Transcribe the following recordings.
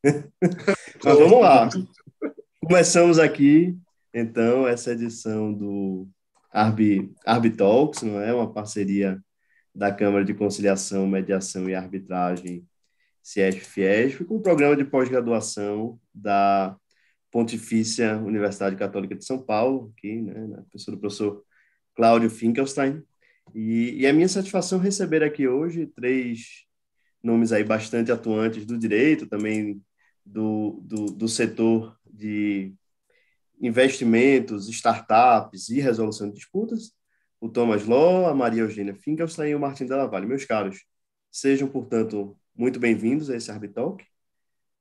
Mas vamos lá. Começamos aqui, então, essa edição do Arbitalks, não é? Uma parceria da Câmara de Conciliação, Mediação e Arbitragem, CIESP-FIESP, com o programa de pós-graduação da Pontifícia Universidade Católica de São Paulo, aqui, né, na pessoa do professor Cláudio Finkelstein. E é minha satisfação receber aqui hoje três nomes aí bastante atuantes do direito, também do setor de investimentos, startups e resolução de disputas, o Thomas Law, a Maria Eugênia Finkelstein e o Martin Della Valle. Meus caros, sejam, portanto, muito bem-vindos a esse Arbitalk.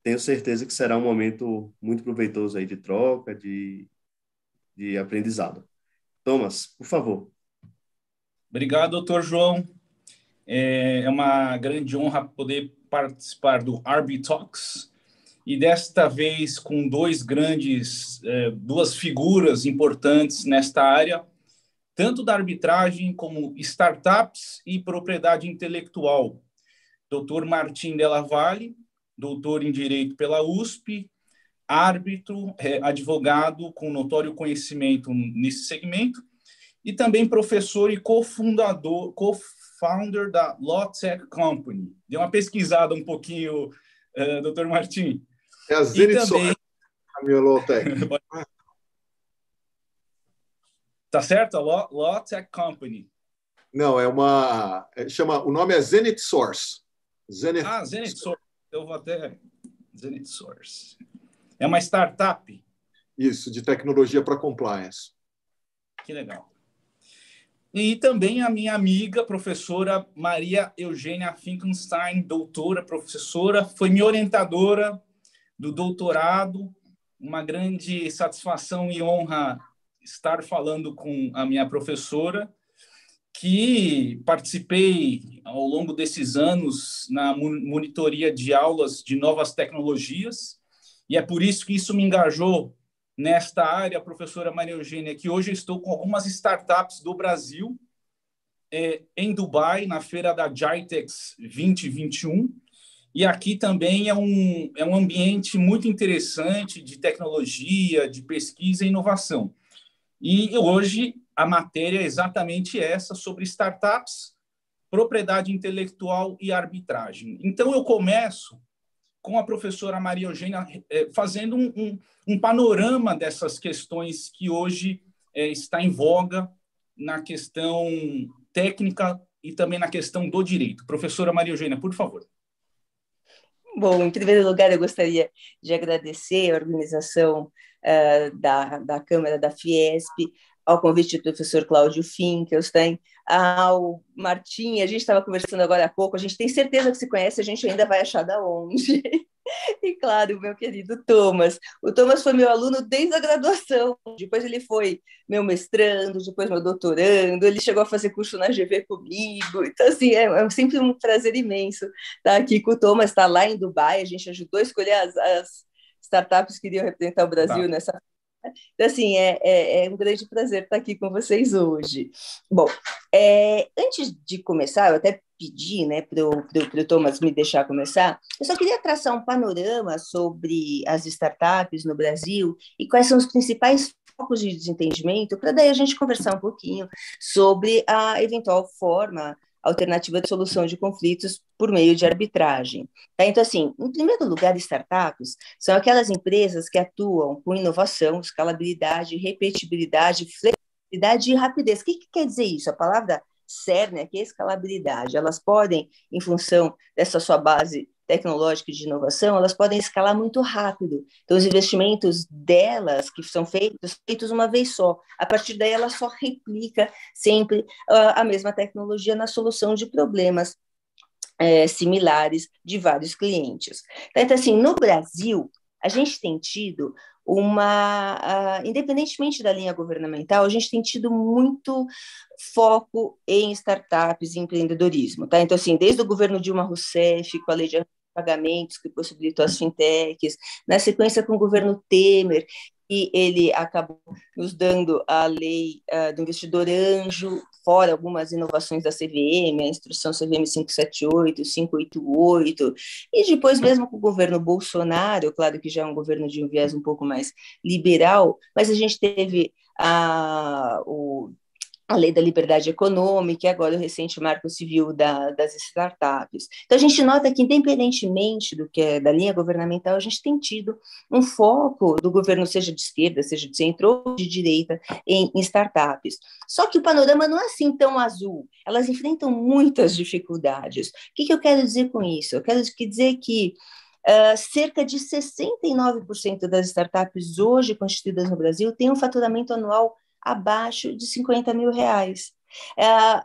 Tenho certeza que será um momento muito proveitoso aí de troca, de aprendizado. Thomas, por favor. Obrigado, doutor João. É uma grande honra poder participar do Arbitalks, e desta vez com duas figuras importantes nesta área, tanto da arbitragem como startups e propriedade intelectual. Dr. Martin Della Valle, doutor em Direito pela USP, árbitro, advogado com notório conhecimento nesse segmento, e também professor e co-founder da Law Tech Company. Dê uma pesquisada um pouquinho, Dr. Martin. É a Zenit Source, a minha Law Tech. Tá certo? A Law Tech Company. Não, o nome é Zenit Source. Zenit Source. Eu vou até... Zenit Source. É uma startup? Isso, de tecnologia para compliance. Que legal. E também a minha amiga, professora Maria Eugênia Finkelstein, doutora, professora, foi minha orientadora do doutorado. Uma grande satisfação e honra estar falando com a minha professora, que participei ao longo desses anos na monitoria de aulas de novas tecnologias, e é por isso que isso me engajou nesta área, professora Maria Eugênia, que hoje eu estou com algumas startups do Brasil, em Dubai, na feira da GITEX 2021, e aqui também é um ambiente muito interessante de tecnologia, de pesquisa e inovação. E hoje a matéria é exatamente essa, sobre startups, propriedade intelectual e arbitragem. Então, eu começo com a professora Maria Eugênia fazendo um panorama dessas questões que hoje está em voga na questão técnica e também na questão do direito. Professora Maria Eugênia, por favor. Bom, em primeiro lugar, eu gostaria de agradecer a organização da Câmara da Fiesp, ao convite do professor Cláudio Finkelstein, ao Martim. A gente estava conversando agora há pouco, a gente tem certeza que se conhece, a gente ainda vai achar da onde. E, claro, o meu querido Thomas. O Thomas foi meu aluno desde a graduação, depois ele foi meu mestrando, depois meu doutorando, ele chegou a fazer curso na GV comigo. Então, assim, é sempre um prazer imenso estar aqui com o Thomas, estar lá em Dubai, a gente ajudou a escolher as startups que iriam representar o Brasil nessa. Então, assim, é um grande prazer estar aqui com vocês hoje. Bom, antes de começar, eu até pedi, né, para o Thomas me deixar começar, eu só queria traçar um panorama sobre as startups no Brasil e quais são os principais focos de desentendimento, para daí a gente conversar um pouquinho sobre a eventual forma alternativa de solução de conflitos por meio de arbitragem. Tá? Então, assim, em primeiro lugar, startups são aquelas empresas que atuam com inovação, escalabilidade, repetibilidade, flexibilidade e rapidez. O que quer dizer isso? A palavra cerne aqui é escalabilidade. Elas podem, em função dessa sua base tecnológica de inovação, elas podem escalar muito rápido. Então, os investimentos delas, que são feitos uma vez só, a partir daí ela só replica sempre a mesma tecnologia na solução de problemas similares de vários clientes. Então, assim, no Brasil, a gente tem tido independentemente da linha governamental, a gente tem tido muito foco em startups e empreendedorismo, tá? Então, assim, desde o governo Dilma Rousseff, com a lei de pagamentos que possibilitou as fintechs, na sequência com o governo Temer, e ele acabou nos dando a lei do investidor anjo, fora algumas inovações da CVM, a instrução CVM 578, 588, e depois mesmo com o governo Bolsonaro, claro que já é um governo de um viés um pouco mais liberal, mas a gente teve a lei da liberdade econômica e agora o recente marco civil das startups. Então, a gente nota que, independentemente do que é da linha governamental, a gente tem tido um foco do governo, seja de esquerda, seja de centro ou de direita, em startups. Só que o panorama não é assim tão azul. Elas enfrentam muitas dificuldades. O que eu quero dizer com isso? Eu quero dizer que cerca de 69% das startups hoje constituídas no Brasil têm um faturamento anual abaixo de R$50 mil.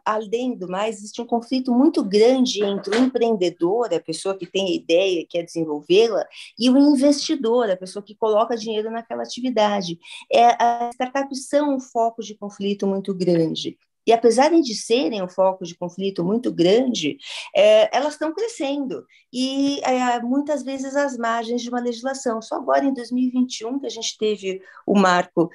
Além do mais, existe um conflito muito grande entre o empreendedor, a pessoa que tem a ideia, quer desenvolvê-la, e o investidor, a pessoa que coloca dinheiro naquela atividade. As startups são um foco de conflito muito grande. E apesar de serem um foco de conflito muito grande, elas estão crescendo e muitas vezes às margens de uma legislação. Só agora, em 2021, que a gente teve o marco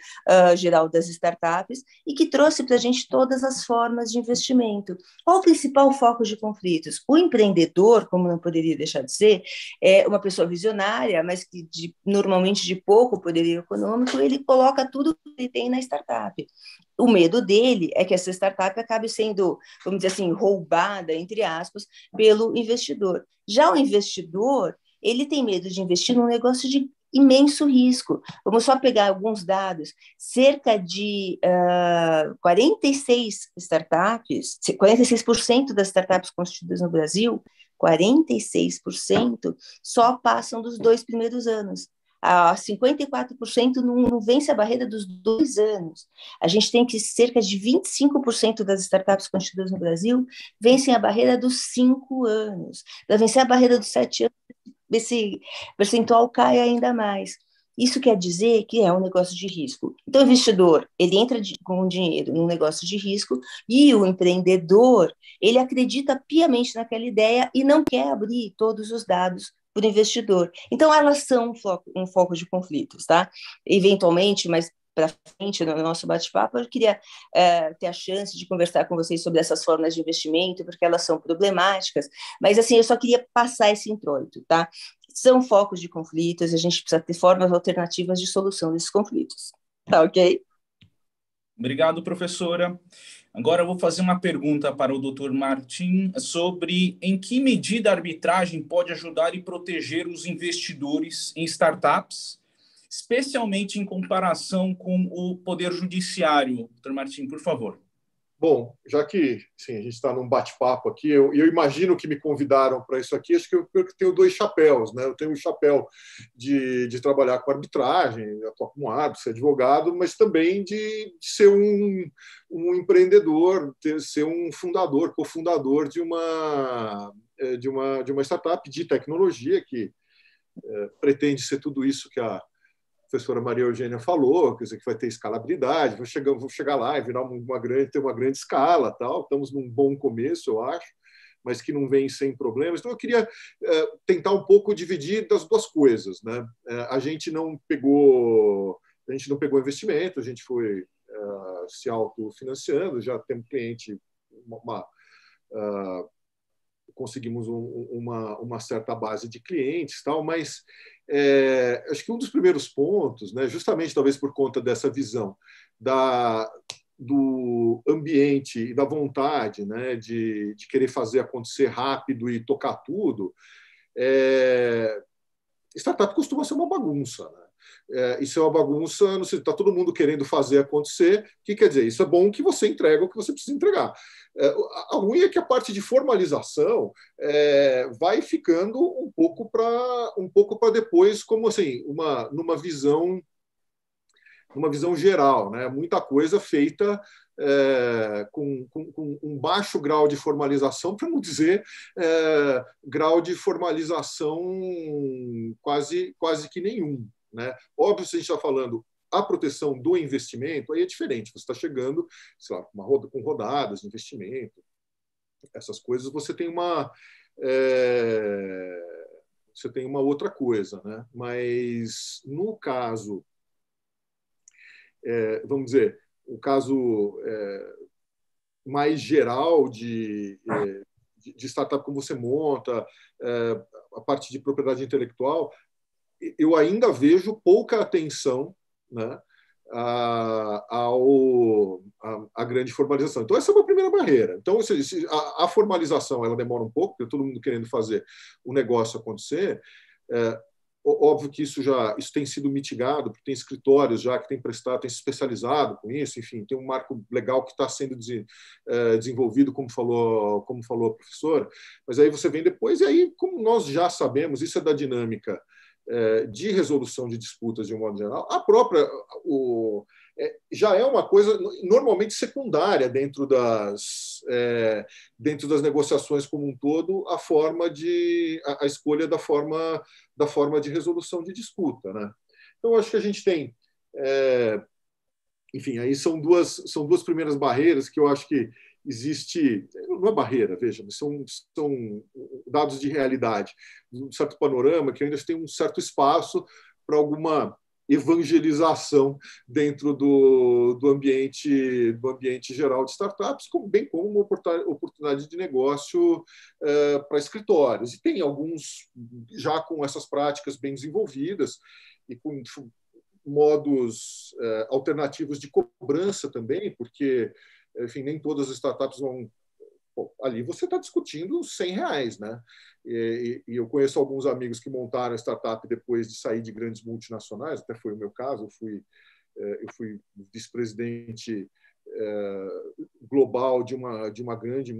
geral das startups e que trouxe para a gente todas as formas de investimento. Qual o principal foco de conflitos? O empreendedor, como não poderia deixar de ser, é uma pessoa visionária, mas que normalmente de pouco poderio econômico, ele coloca tudo que ele tem na startup. O medo dele é que essa startup acabe sendo, vamos dizer assim, roubada, entre aspas, pelo investidor. Já o investidor, ele tem medo de investir num negócio de imenso risco. Vamos só pegar alguns dados. Cerca de 46 startups, 46% das startups constituídas no Brasil, 46% só passam dos 2 primeiros anos. 54% não vence a barreira dos 2 anos. A gente tem que cerca de 25% das startups constituídas no Brasil vencem a barreira dos 5 anos. Para vencer a barreira dos 7 anos, esse percentual cai ainda mais. Isso quer dizer que é um negócio de risco. Então, o investidor, ele entra com dinheiro num negócio de risco e o empreendedor, ele acredita piamente naquela ideia e não quer abrir todos os dados para o investidor. Então, elas são um foco de conflitos, tá? Eventualmente, mas para frente no nosso bate-papo, eu queria ter a chance de conversar com vocês sobre essas formas de investimento, porque elas são problemáticas, mas assim, eu só queria passar esse introito, tá? São focos de conflitos, a gente precisa ter formas alternativas de solução desses conflitos, tá ok? Obrigado, professora. Agora eu vou fazer uma pergunta para o Dr. Martim sobre em que medida a arbitragem pode ajudar e proteger os investidores em startups, especialmente em comparação com o Poder Judiciário. Dr. Martim, por favor. Bom, já que sim, a gente está num bate-papo aqui, eu imagino que me convidaram para isso aqui, acho que eu tenho 2 chapéus, né? Eu tenho o chapéu de trabalhar com arbitragem, atuar como árbitro, ser advogado, mas também de ser um empreendedor, ser um fundador, cofundador de uma startup de tecnologia que pretende ser tudo isso que a professora Maria Eugênia falou, quer dizer, que vai ter escalabilidade, vou chegar lá e virar ter uma grande escala, tal. Estamos num bom começo, eu acho, mas que não vem sem problemas. Então, eu queria tentar um pouco dividir das 2 coisas, né? A gente não pegou investimento, a gente foi se autofinanciando, já temos cliente, conseguimos uma certa base de clientes, tal, mas acho que um dos primeiros pontos, né, justamente talvez por conta dessa visão do ambiente e da vontade, né, de querer fazer acontecer rápido e tocar tudo, startup costuma ser uma bagunça, né? Isso é uma bagunça, não sei, está todo mundo querendo fazer acontecer. O que quer dizer? Isso é bom que você entrega o que você precisa entregar. A ruim é que a parte de formalização vai ficando um pouco para depois, como assim, numa visão geral, né? Muita coisa feita com um baixo grau de formalização, para não dizer grau de formalização quase que nenhum, né? Óbvio, se a gente está falando a proteção do investimento, aí é diferente. Você está chegando, sei lá, com rodadas de investimento, essas coisas, você tem você tem uma outra coisa, né? Mas no caso, vamos dizer, o caso mais geral de startup como você monta, a parte de propriedade intelectual, eu ainda vejo pouca atenção, né, à grande formalização. Então, essa é uma primeira barreira. Então, a formalização ela demora um pouco, porque todo mundo querendo fazer o negócio acontecer. Óbvio que isso tem sido mitigado, porque tem escritórios já que têm se especializado com isso, enfim, tem um marco legal que está sendo desenvolvido, como falou a professora, mas aí você vem depois, e aí, como nós já sabemos, isso é da dinâmica de resolução de disputas de um modo geral, já é uma coisa normalmente secundária dentro das negociações como um todo, a escolha da forma de resolução de disputa, né? Então, acho que a gente tem, enfim, aí são duas primeiras barreiras que eu acho que existe, não é barreira, veja, são dados de realidade, um certo panorama que ainda tem um certo espaço para alguma evangelização dentro do ambiente geral de startups, bem como uma oportunidade de negócio para escritórios. E tem alguns já com essas práticas bem desenvolvidas e com modos alternativos de cobrança também, porque, enfim, nem todas as startups vão... Bom, ali você está discutindo R$100, né? E eu conheço alguns amigos que montaram startup depois de sair de grandes multinacionais, até foi o meu caso, eu fui vice-presidente global de uma grande,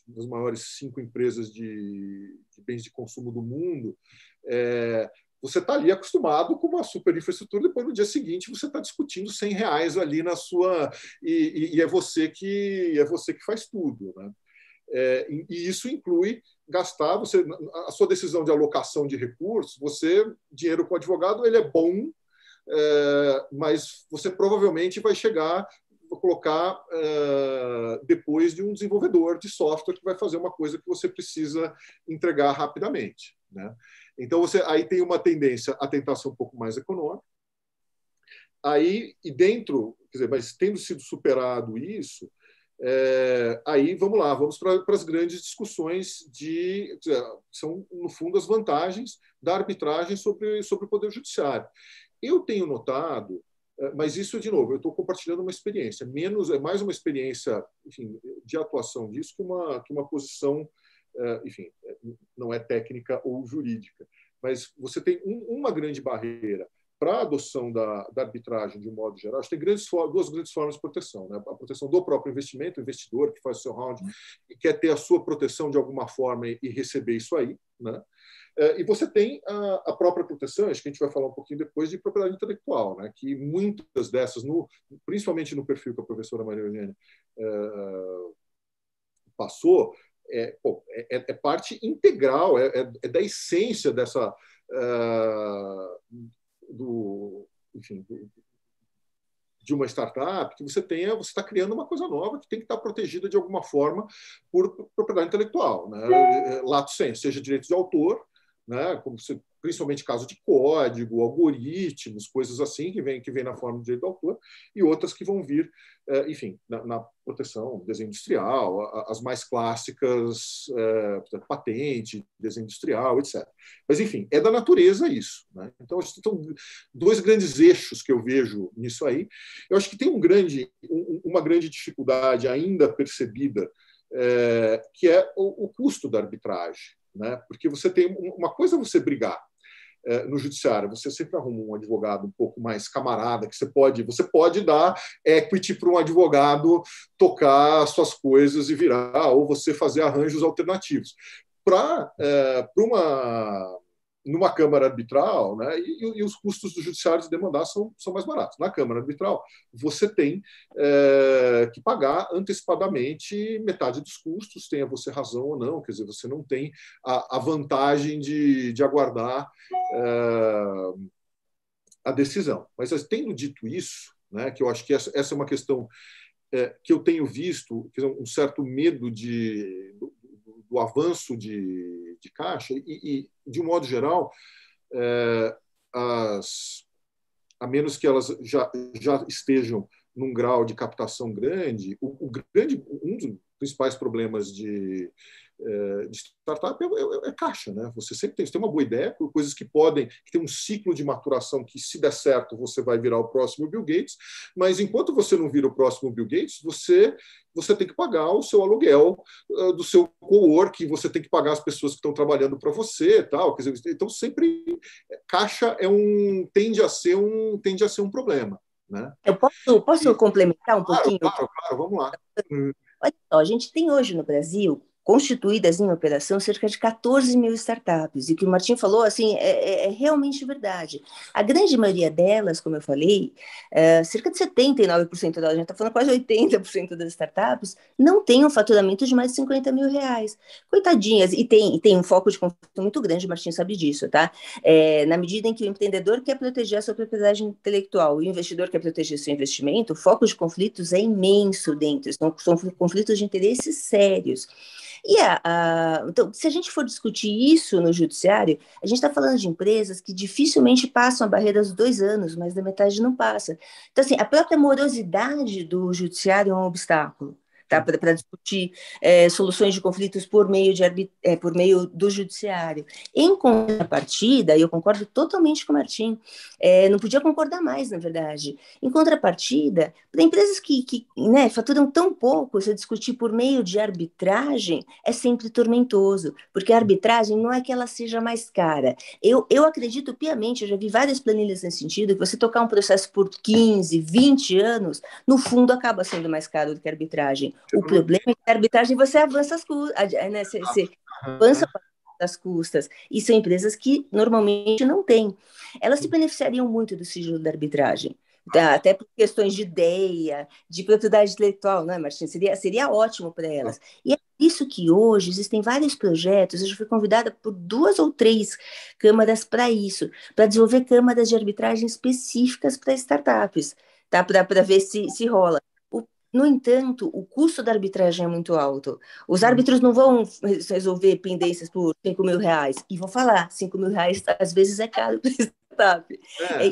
das maiores 5 empresas de bens de consumo do mundo. Você está ali acostumado com uma super infraestrutura, depois no dia seguinte você está discutindo R$100 ali na sua... E é você que faz tudo, né? E isso inclui gastar, a sua decisão de alocação de recursos, dinheiro com advogado, ele é bom, mas você provavelmente vai colocar depois de um desenvolvedor de software que vai fazer uma coisa que você precisa entregar rapidamente, né? Então, aí tem uma tendência a tentar ser um pouco mais econômico. Aí, quer dizer, mas tendo sido superado isso, aí vamos para as grandes discussões são, no fundo, as vantagens da arbitragem sobre o Poder Judiciário. Eu tenho notado, mas isso, de novo, eu estou compartilhando uma experiência, mais uma experiência, enfim, de atuação disso que uma posição, enfim, não é técnica ou jurídica, mas você tem uma grande barreira para a adoção da arbitragem de um modo geral. Tem duas grandes formas de proteção, né? A proteção do próprio investimento, o investidor que faz o seu round e quer ter a sua proteção de alguma forma e receber isso aí, né? E você tem a própria proteção, acho que a gente vai falar um pouquinho depois, de propriedade intelectual, né? Que muitas dessas, principalmente no perfil que a professora Maria Eugênia passou, é parte integral, é da essência dessa... enfim, de uma startup, que você está criando uma coisa nova que tem que estar protegida de alguma forma por propriedade intelectual, né? Lato sensu, seja direito de autor, né? Principalmente caso de código, algoritmos, coisas assim que vem na forma de direito de autor, e outras que vão vir, enfim, na proteção, desenho industrial, as mais clássicas, patente, desenho industrial, etc. Mas, enfim, é da natureza isso, né? Então, são dois grandes eixos que eu vejo nisso aí. Eu acho que tem uma grande dificuldade ainda percebida, que é o custo da arbitragem, né? Porque você tem uma coisa é você brigar no judiciário, você sempre arruma um advogado um pouco mais camarada, que você pode dar equity para um advogado tocar suas coisas e virar, ou você fazer arranjos alternativos. Numa Câmara Arbitral, né, e os custos do judiciário de demandar são mais baratos. Na Câmara Arbitral, você tem que pagar antecipadamente metade dos custos, tenha você razão ou não, quer dizer, você não tem a vantagem de aguardar a decisão. Mas, tendo dito isso, né, que eu acho que essa é uma questão que eu tenho visto, um certo medo do avanço de caixa de um modo geral, a menos que elas já estejam num grau de captação grande, um dos principais problemas de startup é caixa, né? Você sempre tem uma boa ideia, coisas que tem um ciclo de maturação que, se der certo, você vai virar o próximo Bill Gates, mas enquanto você não vira o próximo Bill Gates, você tem que pagar o seu aluguel do seu co-work, você tem que pagar as pessoas que estão trabalhando para você, tal. Quer dizer, então sempre caixa tende a ser um problema, né? Eu posso complementar um pouquinho? Claro, vamos lá. Olha só, a gente tem hoje no Brasil, constituídas em operação, cerca de 14 mil startups. E o que o Martim falou, assim, é realmente verdade. A grande maioria delas, como eu falei, cerca de 79% delas, a gente está falando quase 80% das startups, não tem um faturamento de mais de 50 mil reais. Coitadinhas. E tem um foco de conflito muito grande, o Martim sabe disso, tá? Na medida em que o empreendedor quer proteger a sua propriedade intelectual, o investidor quer proteger seu investimento, o foco de conflitos é imenso dentro. São conflitos de interesses sérios. Então, se a gente for discutir isso no judiciário, a gente está falando de empresas que dificilmente passam a barreira dos 2 anos, mas da metade não passa. Então, assim, a própria morosidade do judiciário é um obstáculo, tá? Para discutir soluções de conflitos por meio do judiciário. Em contrapartida, e eu concordo totalmente com o Martim, não podia concordar mais, na verdade. Em contrapartida, para empresas que né, faturam tão pouco, você discutir por meio de arbitragem é sempre tormentoso, porque a arbitragem não é que ela seja mais cara. Eu acredito piamente, eu já vi várias planilhas nesse sentido, que você tocar um processo por 15, 20 anos, no fundo acaba sendo mais caro do que a arbitragem. O problema é que a arbitragem você avança as custas, né? Você avança das custas, e são empresas que normalmente não têm. Elas se beneficiariam muito do sigilo da arbitragem, tá? Até por questões de ideia, de propriedade intelectual, né, Martim? Seria ótimo para elas. E é isso que hoje existem vários projetos, eu já fui convidada por 2 ou 3 câmaras para isso, para desenvolver câmaras de arbitragem específicas para startups, tá? Para ver se rola. No entanto, o custo da arbitragem é muito alto. Os árbitros não vão resolver pendências por 5 mil reais. E vou falar, 5 mil reais às vezes é caro para startup.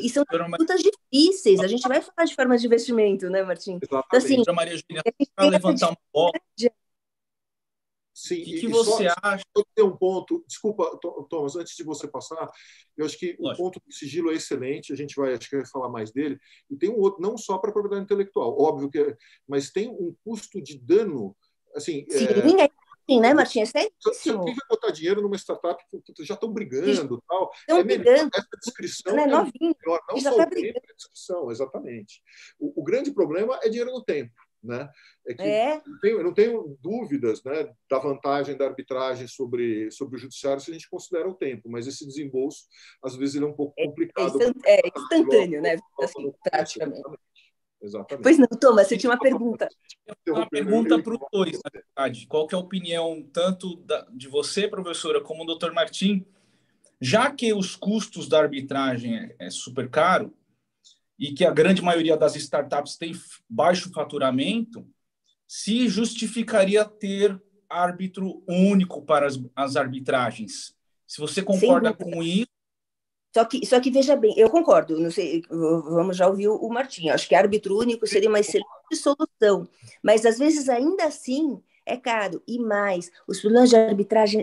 E são disputas difíceis. A gente vai falar de formas de investimento, né, Martim? Exatamente. Então, assim, Maria Eugênia, para levantar uma bola, sim, o que você acha? Tem um ponto, desculpa, Thomas, antes de você passar, eu acho que o ponto do sigilo é excelente, acho que vai falar mais dele, e tem um outro, não só para a propriedade intelectual, óbvio que, mas tem um custo de dano, assim... Sim, né, Martim? É seríssimo. Quem vai botar dinheiro numa startup que já estão brigando, tal? Estão brigando. Essa descrição não é novinho, melhor, não já só tá o tempo, a descrição, exatamente. O grande problema é dinheiro no tempo. Né? Eu não tenho dúvidas, né, da vantagem da arbitragem sobre o judiciário se a gente considera o tempo, mas esse desembolso, às vezes, ele é um pouco complicado. É instantâneo, né? Assim, praticamente. Exatamente. Pois não, Thomas, você tinha uma pergunta. Uma pergunta para os dois, na verdade. Qual que é a opinião tanto de você, professora, como do Dr. Martim? Já que os custos da arbitragem é super caro, e que a grande maioria das startups tem baixo faturamento, se justificaria ter árbitro único para as arbitragens. Se você concorda com isso... Só que veja bem, eu concordo, não sei, vamos já ouvir o Martim, acho que árbitro único seria uma excelente solução, mas às vezes ainda assim é caro. E mais, os problemas de arbitragem,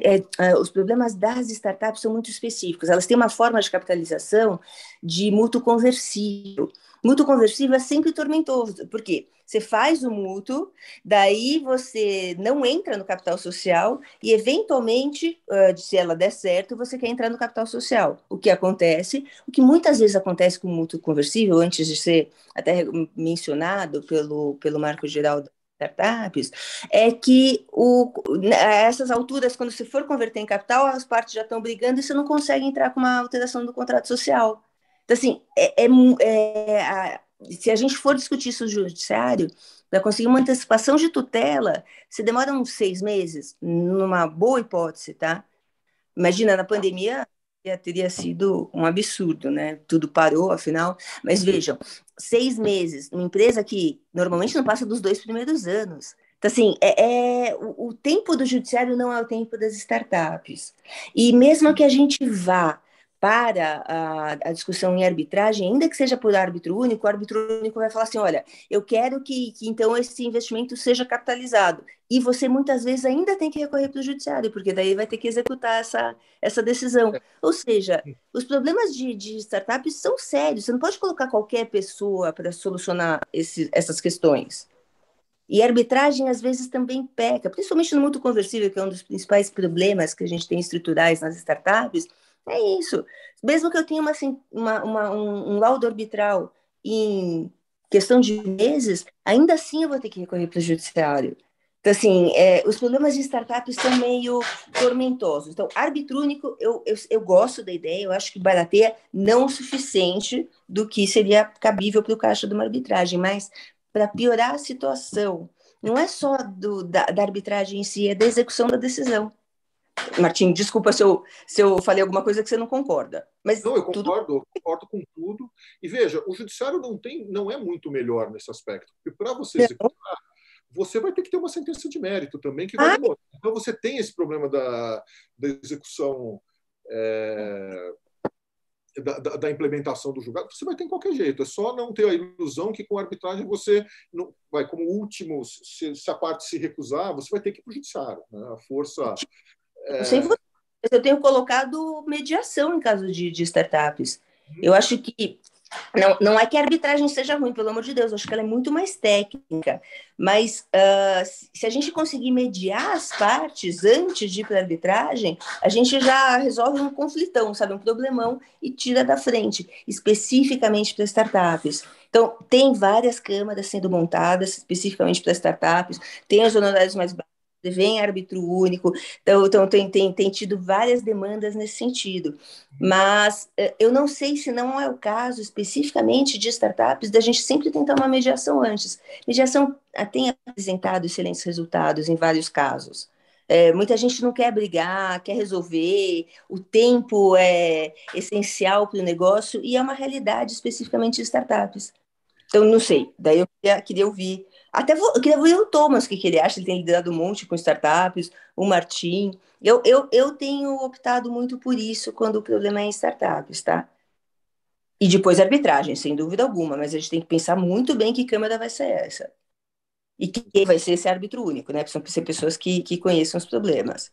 os problemas das startups são muito específicos. Elas têm uma forma de capitalização de mútuo conversível. Mútuo conversível é sempre tormentoso, porque você faz o mútuo, daí você não entra no capital social e, eventualmente, se ela der certo, você quer entrar no capital social. O que muitas vezes acontece com o mútuo conversível, antes de ser até mencionado pelo Marco Geral startups, é que a essas alturas, quando você for converter em capital, as partes já estão brigando e você não consegue entrar com uma alteração do contrato social. Então, assim, se a gente for discutir isso no judiciário, para conseguir uma antecipação de tutela, você demora uns 6 meses, numa boa hipótese, tá? Imagina, na pandemia, teria sido um absurdo, né? Tudo parou, afinal. Mas vejam, 6 meses, uma empresa que normalmente não passa dos 2 primeiros anos, Então, assim, o tempo do judiciário não é o tempo das startups. E mesmo que a gente vá para a discussão em arbitragem, ainda que seja por árbitro único, o árbitro único vai falar assim, olha, eu quero que então esse investimento seja capitalizado. E você muitas vezes ainda tem que recorrer para o judiciário, porque daí vai ter que executar essa decisão. Ou seja, os problemas de startups são sérios. Você não pode colocar qualquer pessoa para solucionar essas questões. E a arbitragem, às vezes, também peca, principalmente no mundo conversível, que é um dos principais problemas que a gente tem estruturais nas startups, é isso. Mesmo que eu tenha um laudo arbitral em questão de meses, ainda assim eu vou ter que recorrer para o judiciário. Então, assim, os problemas de startups são meio tormentosos. Então, árbitro único, eu gosto da ideia, eu acho que barateia não o suficiente do que seria cabível para o caixa de uma arbitragem, mas para piorar a situação, não é só da arbitragem em si, é da execução da decisão. Martim, desculpa se eu falei alguma coisa que você não concorda. Mas não, eu concordo com tudo. E veja, o judiciário não é muito melhor nesse aspecto, porque para você executar, você vai ter que ter uma sentença de mérito também, que vai demorar. Então você tem esse problema da execução da implementação do julgado, você vai ter em qualquer jeito. É só não ter a ilusão que com a arbitragem você não vai, como último, se a parte se recusar, você vai ter que ir para o judiciário. Né? A força... Não sei você, mas eu tenho colocado mediação em caso de startups. Eu acho que não é que a arbitragem seja ruim, pelo amor de Deus, eu acho que ela é muito mais técnica, mas se a gente conseguir mediar as partes antes de ir para a arbitragem, a gente já resolve um conflitão, sabe, um problemão e tira da frente, especificamente para startups. Então, tem várias câmaras sendo montadas especificamente para startups, tem os honorários mais baixos, vem árbitro único, então tem tido várias demandas nesse sentido. Mas eu não sei se não é o caso especificamente de startups da gente sempre tentar uma mediação antes. Mediação tem apresentado excelentes resultados em vários casos. Muita gente não quer brigar, quer resolver, o tempo é essencial para o negócio e é uma realidade especificamente de startups. Então, não sei, daí eu queria ouvir. Eu queria ouvir o Thomas, o que ele acha, ele tem liderado um monte com startups, o Martim. Eu tenho optado muito por isso quando o problema é em startups, tá? E depois arbitragem, sem dúvida alguma, mas a gente tem que pensar muito bem que câmara vai ser essa. E quem vai ser esse árbitro único, né? Precisam ser pessoas que conheçam os problemas.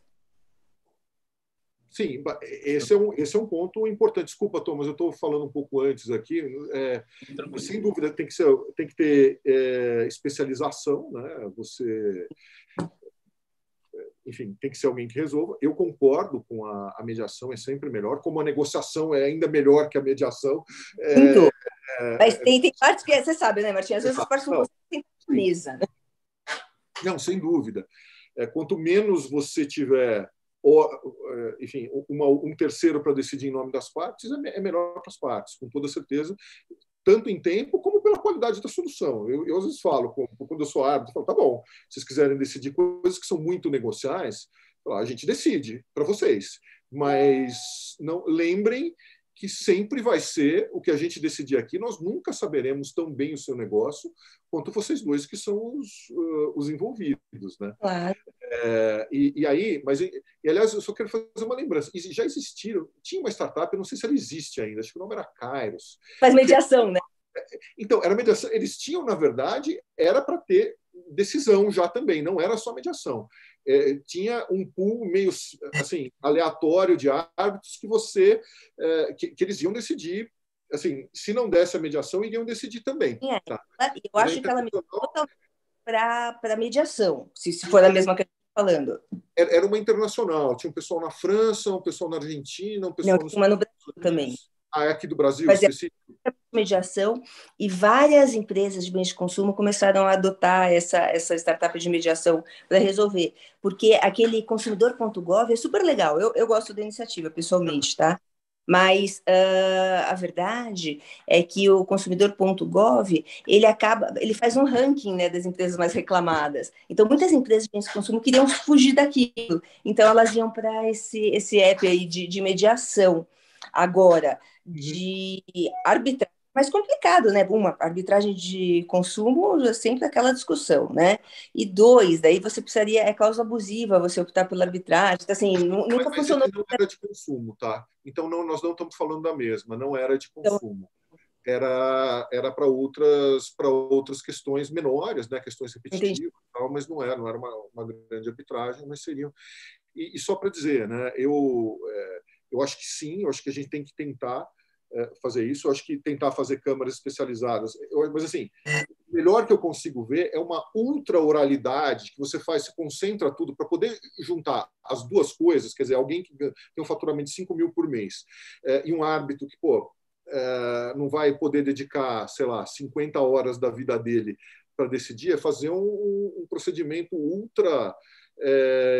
Sim, esse é um ponto importante. Desculpa, Thomas, eu estou falando um pouco antes aqui. Sem dúvida, tem que ter especialização, né? Enfim, tem que ser alguém que resolva. Eu concordo com a mediação, é sempre melhor. Como a negociação é ainda melhor que a mediação. Muito. Mas tem partes que você sabe, né, Martim? Às vezes as partes não tem mesa, né? Não, sem dúvida. Quanto menos você tiver enfim, um terceiro para decidir em nome das partes, é melhor para as partes, com toda certeza, tanto em tempo como pela qualidade da solução. Eu às vezes falo, quando eu sou árbitro, eu falo, tá bom, se vocês quiserem decidir coisas que são muito negociais, a gente decide para vocês, mas não lembrem que sempre vai ser o que a gente decidir aqui, nós nunca saberemos tão bem o seu negócio quanto vocês dois que são os envolvidos, né? Claro. Aliás, eu só quero fazer uma lembrança. Já existiram, tinha uma startup, eu não sei se ela existe ainda, acho que o nome era Kairos. Faz mediação, né? Então, era mediação. Eles tinham, na verdade, era para ter decisão já também, não era só mediação. Tinha um pool meio assim, aleatório de árbitros que eles iam decidir. Assim, se não desse a mediação, iriam decidir também. Tá? Eu acho que ela me para mediação, se for a mesma que a gente está falando. Era uma internacional. Tinha um pessoal na França, um pessoal na Argentina, um pessoal no Brasil também. Aqui do Brasil, específico. Mediação, e várias empresas de bens de consumo começaram a adotar essa startup de mediação para resolver, porque aquele consumidor.gov é super legal, eu gosto da iniciativa pessoalmente, tá? Mas a verdade é que o consumidor.gov ele faz um ranking, né, das empresas mais reclamadas. Então, muitas empresas de bens de consumo queriam fugir daquilo, então elas iam para esse app aí de mediação. Agora, de arbitragem, mais complicado, né? Uma, arbitragem de consumo é sempre aquela discussão, né? E dois, daí você precisaria, é causa abusiva você optar pela arbitragem, então, assim, nunca Mas funcionou. esse não era de consumo, tá? Então nós não estamos falando da mesma, não era de Então, consumo. Era para outras questões menores, né? Questões entendi. repetitivas, tal, mas não era uma grande arbitragem, mas seriam. E só para dizer, né? Eu acho que sim, eu acho que a gente tem que tentar fazer isso. Eu acho que tentar fazer câmaras especializadas. Mas, assim, o melhor que eu consigo ver é uma ultra-oralidade que você faz, se concentra tudo para poder juntar as duas coisas. Quer dizer, alguém que tem um faturamento de 5 mil por mês e um árbitro que, não vai poder dedicar, sei lá, 50 horas da vida dele para decidir, é fazer um procedimento ultra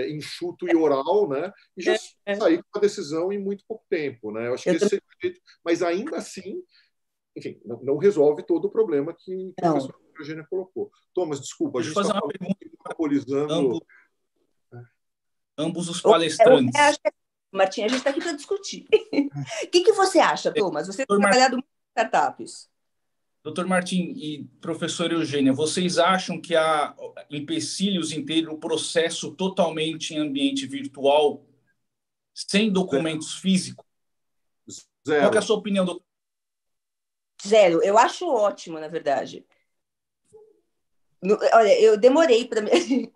enxuto e oral, né? E já sair com a decisão em muito pouco tempo, né? Eu acho que esse é o jeito, mas ainda assim, enfim, não resolve todo o problema que a Não. professora Eugênia colocou. Thomas, desculpa, a Deixa eu gente fazer está uma pergunta monopolizando. ambos os Eu palestrantes. acho que, Martim, a gente está aqui para discutir. O que você acha, Thomas? Você tem trabalhado muito em startups. Doutor Martim e professora Eugênia, vocês acham que há empecilhos em ter o processo totalmente em ambiente virtual, sem documentos físicos? Qual que é a Zero. sua opinião, doutor? Zero. Eu acho ótimo, na verdade. Olha, eu demorei para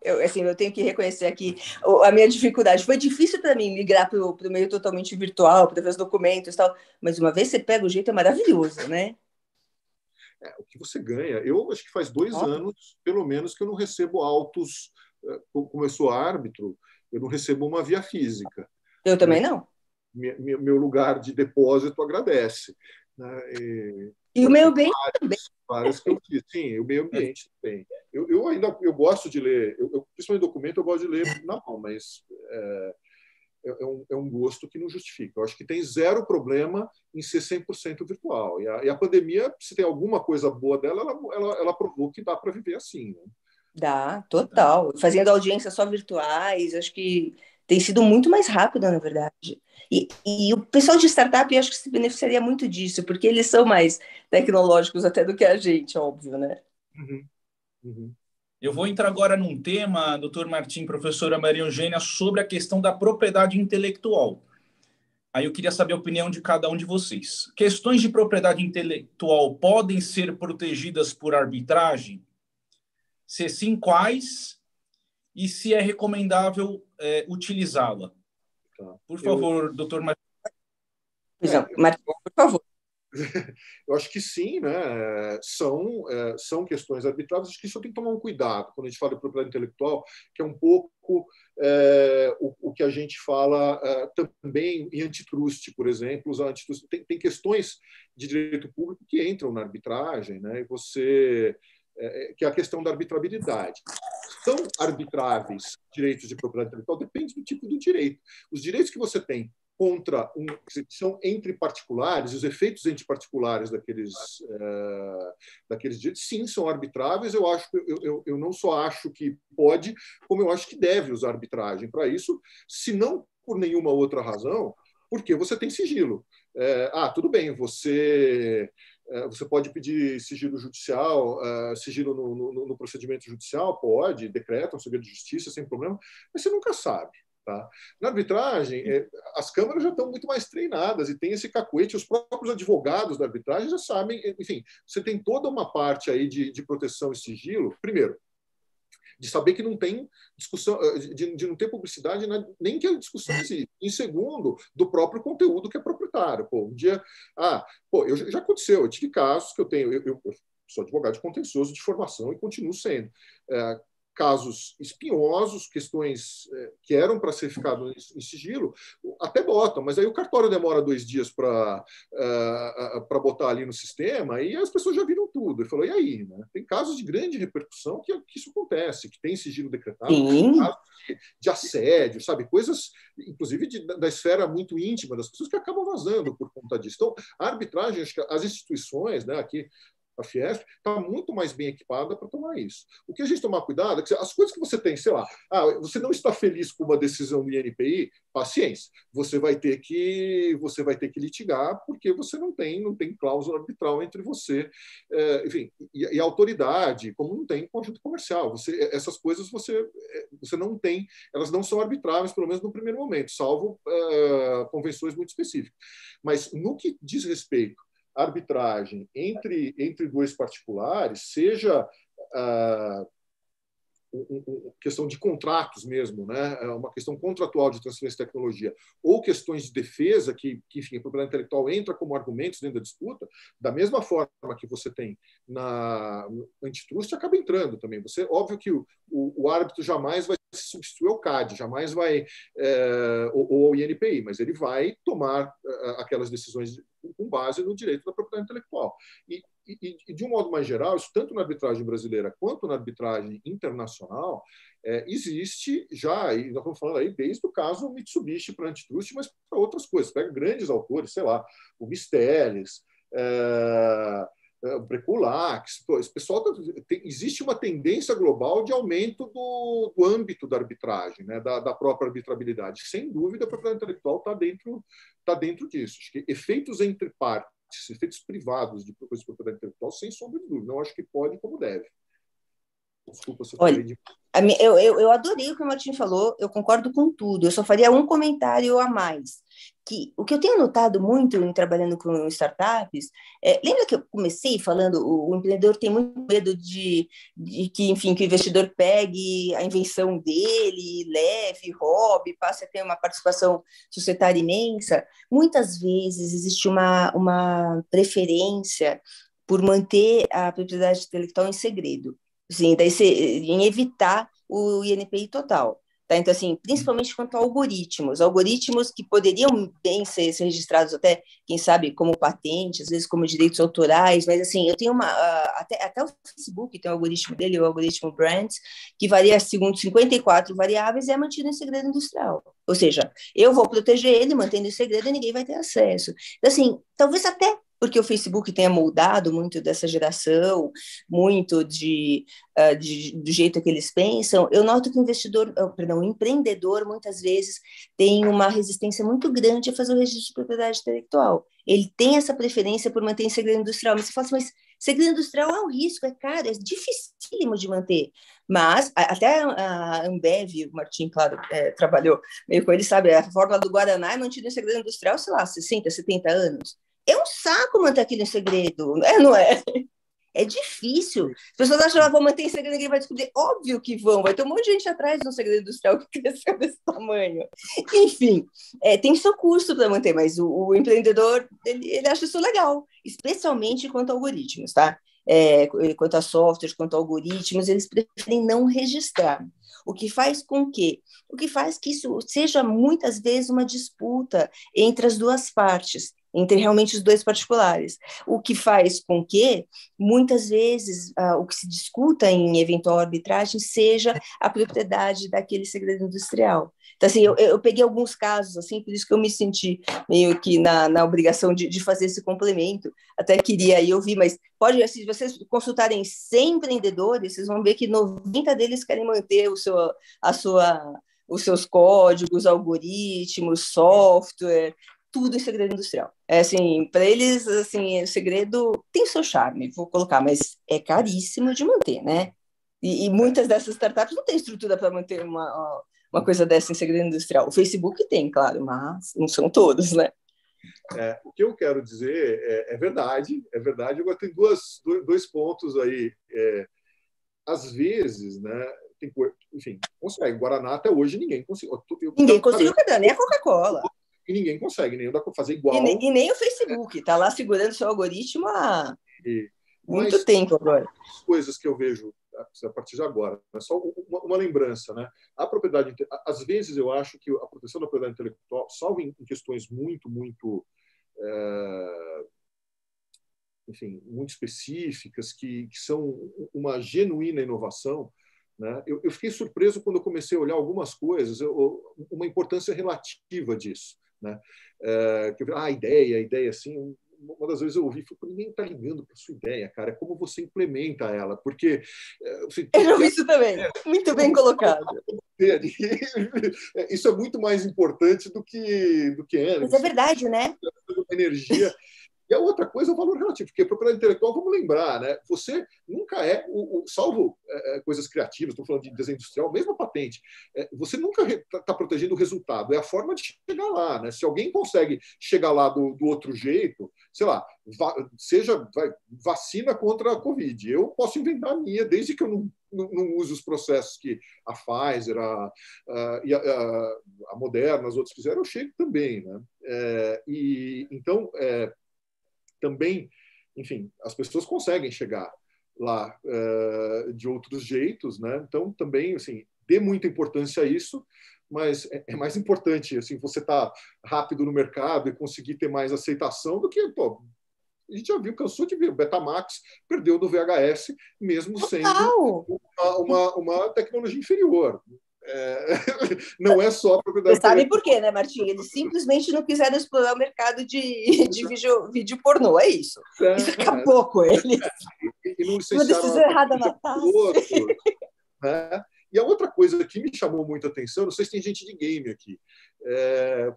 eu tenho que reconhecer aqui a minha dificuldade. Foi difícil para mim migrar para o meio totalmente virtual, para ver os documentos e tal. Mas uma vez você pega o jeito, é maravilhoso, né? O que você ganha? Eu acho que faz 2 anos, pelo menos, que eu não recebo autos. Como eu sou árbitro, eu não recebo uma via física. Eu também não. Meu lugar de depósito agradece. Né? E o meio ambiente também. Várias que eu fiz. Sim, o meio ambiente também. Eu gosto de ler, principalmente documento, eu gosto de ler na mão, mas é um gosto que não justifica. Eu acho que tem zero problema em ser 100% virtual. E a pandemia, se tem alguma coisa boa dela, ela provou que dá para viver assim. Né? Dá, total. Fazendo audiências só virtuais, acho que tem sido muito mais rápido, na verdade. E o pessoal de startup, eu acho que se beneficiaria muito disso, porque eles são mais tecnológicos até do que a gente, óbvio, né? Uhum, uhum. Eu vou entrar agora num tema, doutor Martim, professora Maria Eugênia, sobre a questão da propriedade intelectual. Aí eu queria saber a opinião de cada um de vocês. Questões de propriedade intelectual podem ser protegidas por arbitragem? Se sim, quais? E se é recomendável utilizá-la? Tá. Por favor, doutor Martim. Pois não, Martim, por favor. Eu acho que sim, né? São questões arbitráveis. Acho que isso tem que tomar um cuidado quando a gente fala de propriedade intelectual, que é um pouco o que a gente fala também em antitrust, por exemplo. Tem questões de direito público que entram na arbitragem, né? E que é a questão da arbitrabilidade. São arbitráveis direitos de propriedade intelectual? Depende do tipo do direito. Os direitos que você tem são entre particulares, os efeitos entre particulares daqueles direitos, sim, são arbitráveis. Eu não só acho que pode, como eu acho que deve usar arbitragem para isso, se não por nenhuma outra razão, porque você tem sigilo. Tudo bem, você pode pedir sigilo judicial, sigilo no procedimento judicial, pode, decreta um segredo de justiça sem problema, mas você nunca sabe. Tá? Na arbitragem, as câmaras já estão muito mais treinadas e tem esse cacuete, os próprios advogados da arbitragem já sabem, enfim, você tem toda uma parte aí de proteção e sigilo, primeiro, de saber que não tem discussão, de não ter publicidade, nem que a discussão existe. Em segundo, do próprio conteúdo que é proprietário. Um dia, já aconteceu, eu tive casos que eu sou advogado de contencioso de formação e continuo sendo. Casos espinhosos, questões que eram para ser ficado em sigilo, até botam, mas aí o cartório demora 2 dias para botar ali no sistema e as pessoas já viram tudo. E falou, e aí? Né? Tem casos de grande repercussão que isso acontece, que tem sigilo decretado, casos de assédio, sabe? Coisas, inclusive, da esfera muito íntima das pessoas que acabam vazando por conta disso. Então, a arbitragem, acho que as instituições, né, aqui, a Fiesp está muito mais bem equipada para tomar isso. O que a gente tomar cuidado é que as coisas que você tem, sei lá, você não está feliz com uma decisão do INPI, paciência, você vai ter que litigar porque você não tem cláusula arbitral entre você, enfim, e a autoridade, como não tem conjunto comercial. Essas coisas você não tem, elas não são arbitráveis, pelo menos no primeiro momento, salvo convenções muito específicas. Mas no que diz respeito à arbitragem entre dois particulares, seja questão de contratos mesmo, né? Uma questão contratual de transferência de tecnologia, ou questões de defesa, que enfim, a propriedade intelectual entra como argumentos dentro da disputa, da mesma forma que você tem na antitrust, acaba entrando também. Óbvio que o árbitro jamais vai substituir ao CAD, jamais vai, ou ao INPI, mas ele vai tomar aquelas decisões com base no direito da propriedade intelectual. E, de um modo mais geral, isso tanto na arbitragem brasileira quanto na arbitragem internacional, existe já, e nós estamos falando aí desde o caso Mitsubishi para antitrust, mas para outras coisas. Pega grandes autores, sei lá, o Misteles, o Breculax, esse pessoal, existe uma tendência global de aumento do âmbito da arbitragem, né, da própria arbitrabilidade. Sem dúvida, a propriedade intelectual está dentro disso. Acho que efeitos entre partes, efeitos privados de propriedade intelectual, sem sombra de dúvida. Não acho que pode como deve. Desculpa se eu falei de... Eu adorei o que o Martim falou, eu concordo com tudo, eu só faria um comentário a mais, que o que eu tenho notado muito em trabalhando com startups, lembra que eu comecei falando, o empreendedor tem muito medo de que, enfim, que o investidor pegue a invenção dele, leve, roube, passe a ter uma participação societária imensa. Muitas vezes existe uma preferência por manter a propriedade intelectual em segredo. Sim, daí em evitar o INPI total. Tá? Então, assim, principalmente quanto a algoritmos que poderiam bem ser registrados até, quem sabe, como patente, às vezes como direitos autorais, mas, assim, eu tenho até o Facebook tem o algoritmo dele, o algoritmo Brands, que varia segundo 54 variáveis e é mantido em segredo industrial. Ou seja, eu vou proteger ele, mantendo em segredo, e ninguém vai ter acesso. Então, assim, talvez até porque o Facebook tenha moldado muito dessa geração, muito do jeito que eles pensam, eu noto que o empreendedor, muitas vezes, tem uma resistência muito grande a fazer o registro de propriedade intelectual. Ele tem essa preferência por manter em segredo industrial, mas você fala assim, mas segredo industrial é um risco, é caro, é dificílimo de manter. Mas, até a Ambev, o Martim, claro, trabalhou meio com ele, sabe, a fórmula do Guaraná é mantida em segredo industrial, sei lá, 60, 70 anos. É um saco manter aquilo em segredo, não é? É difícil. As pessoas acham que vão manter em segredo, ninguém vai descobrir. Óbvio que vão, vai ter um monte de gente atrás de um segredo industrial que cresceu desse tamanho. Enfim, tem seu custo para manter, mas o empreendedor, ele acha isso legal, especialmente quanto a algoritmos, tá? Quanto a softwares, quanto a algoritmos, eles preferem não registrar. O que faz que isso seja muitas vezes uma disputa entre as duas partes, entre realmente os dois particulares, o que faz com que, muitas vezes, o que se discuta em eventual arbitragem seja a propriedade daquele segredo industrial. Então, assim, eu peguei alguns casos, assim, por isso que eu me senti meio que na obrigação de fazer esse complemento, até queria aí ouvir, mas se vocês consultarem 100 empreendedores, vocês vão ver que 90 deles querem manter os seus códigos, algoritmos, software, tudo em segredo industrial. Assim, para eles, assim, o segredo tem seu charme, vou colocar, mas é caríssimo de manter, né? E muitas dessas startups não têm estrutura para manter uma coisa dessa em segredo industrial. O Facebook tem, claro, mas não são todos, né? O que eu quero dizer é verdade. Agora tem dois pontos aí. Às vezes, né? Enfim, consegue. Guaraná até hoje ninguém conseguiu. Ninguém conseguiu, nem a Coca-Cola. E ninguém consegue, nem dá para fazer igual. E nem o Facebook, está lá segurando seu algoritmo há muito tempo agora. As coisas que eu vejo a partir de agora, é só uma lembrança, né? A propriedade, às vezes eu acho que a proteção da propriedade intelectual, salvo em questões muito enfim, muito específicas, que são uma genuína inovação, né? Eu fiquei surpreso quando eu comecei a olhar algumas coisas, uma importância relativa disso, né? A ideia, assim, uma das vezes eu ouvi, falei, ninguém está ligando para sua ideia, cara, é como você implementa ela, porque... Eu vi isso também, muito bem colocado. Isso é muito mais importante do que ânimo. Mas é verdade, né? Energia. E a outra coisa é o valor relativo, porque a propriedade intelectual, vamos lembrar, né? Você nunca é, salvo coisas criativas, estou falando de desenho industrial, mesmo a patente, você nunca está protegendo o resultado, é a forma de chegar lá, né? Se alguém consegue chegar lá do outro jeito, sei lá, vacina contra a Covid, eu posso inventar a minha, desde que eu não use os processos que a Pfizer, a Moderna, as outras fizeram, eu chego também, né? Então, também, enfim, as pessoas conseguem chegar lá de outros jeitos, né? Então, também, assim, dê muita importância a isso, mas é mais importante, assim, você estar rápido no mercado e conseguir ter mais aceitação do que, pô, a gente já viu, cansou de ver, o Betamax perdeu do VHS, mesmo sendo uma tecnologia inferior. Não é só a propriedade. Você sabe por quê, né, Martim? Eles simplesmente não quiseram explorar o mercado de vídeo pornô, é isso. Isso acabou com eles. E não uma decisão errada matar. Né? E a outra coisa que me chamou muita atenção, não sei se tem gente de game aqui,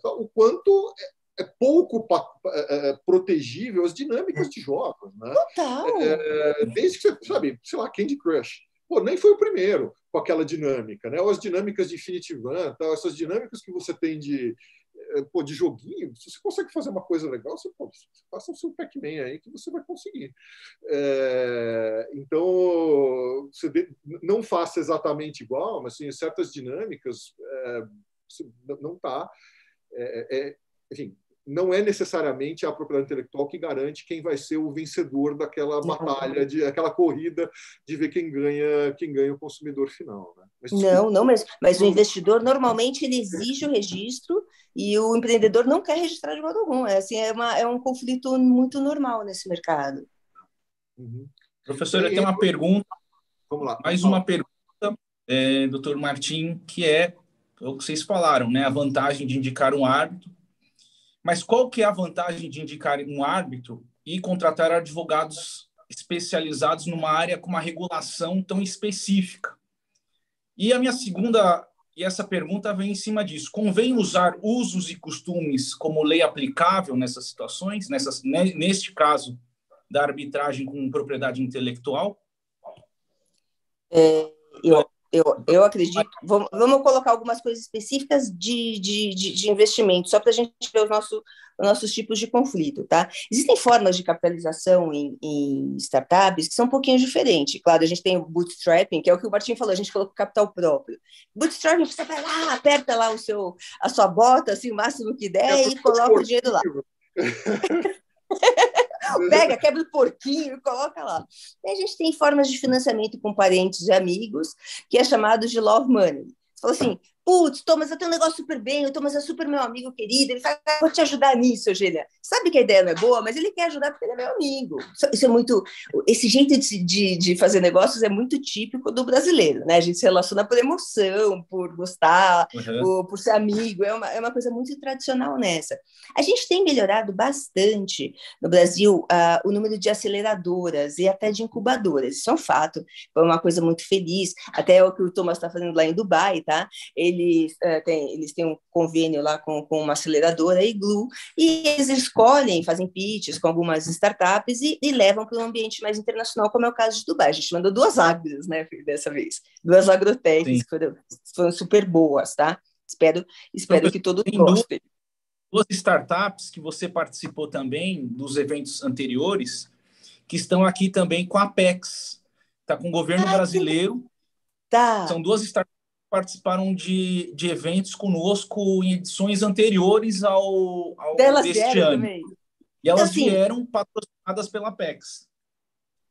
o quanto é pouco protegível as dinâmicas de jogos. Né? Total! Desde que você, sabe, sei lá, Candy Crush. Pô, nem foi o primeiro com aquela dinâmica, né? Ou as dinâmicas de Infinity Run, tal, essas dinâmicas que você tem de joguinho, se você consegue fazer uma coisa legal, você faça o seu Pac-Man aí que você vai conseguir. Então, não faça exatamente igual, mas assim, certas dinâmicas não está... enfim, não é necessariamente a propriedade intelectual que garante quem vai ser o vencedor daquela batalha, aquela corrida de ver quem ganha o consumidor final. Né? Mas o investidor normalmente ele exige o registro e o empreendedor não quer registrar de modo algum. É um conflito muito normal nesse mercado. Uhum. Professor, eu tenho uma pergunta. Vamos lá. Mais uma pergunta, doutor Martim, que é o que vocês falaram, né? A vantagem de indicar um árbitro. Mas qual que é a vantagem de indicar um árbitro e contratar advogados especializados numa área com uma regulação tão específica? E a minha segunda, e essa pergunta vem em cima disso, convém usar usos e costumes como lei aplicável nessas situações, neste caso da arbitragem com propriedade intelectual? Eu acredito. Vamos colocar algumas coisas específicas de investimento, só para a gente ver os nossos tipos de conflito, tá? Existem formas de capitalização em startups que são um pouquinho diferentes. Claro, a gente tem o bootstrapping, que é o que o Martim falou, a gente coloca capital próprio. Bootstrapping, você vai lá, aperta lá a sua bota, assim, o máximo que der, e coloca o dinheiro lá. Pega, quebra o porquinho e coloca lá. E a gente tem formas de financiamento com parentes e amigos, que é chamado de love money. Você fala assim, putz, Thomas, eu tenho um negócio super bem, o Thomas é super meu amigo querido, ele fala, vou te ajudar nisso, Eugênia. Sabe que a ideia não é boa, mas ele quer ajudar porque ele é meu amigo. Isso é muito... Esse jeito de fazer negócios é muito típico do brasileiro, né? A gente se relaciona por emoção, por gostar, por ser amigo, é uma coisa muito tradicional nessa. A gente tem melhorado bastante no Brasil o número de aceleradoras e até de incubadoras, isso é um fato, foi uma coisa muito feliz, até o que o Thomas está fazendo lá em Dubai, tá? Eles têm um convênio lá com uma aceleradora, a Iglu, e eles escolhem, fazem pitches com algumas startups e levam para um ambiente mais internacional, como é o caso de Dubai. A gente mandou 2 agros, né, dessa vez, 2 agrotechs, que foram super boas, tá? Espero que todos gostem. 2 startups que você participou também dos eventos anteriores, que estão aqui também com a Apex, está com o governo brasileiro. Tá. São 2 startups que participaram de eventos conosco em edições anteriores ao deste ano. Também. E elas vieram patrocinadas pela Apex.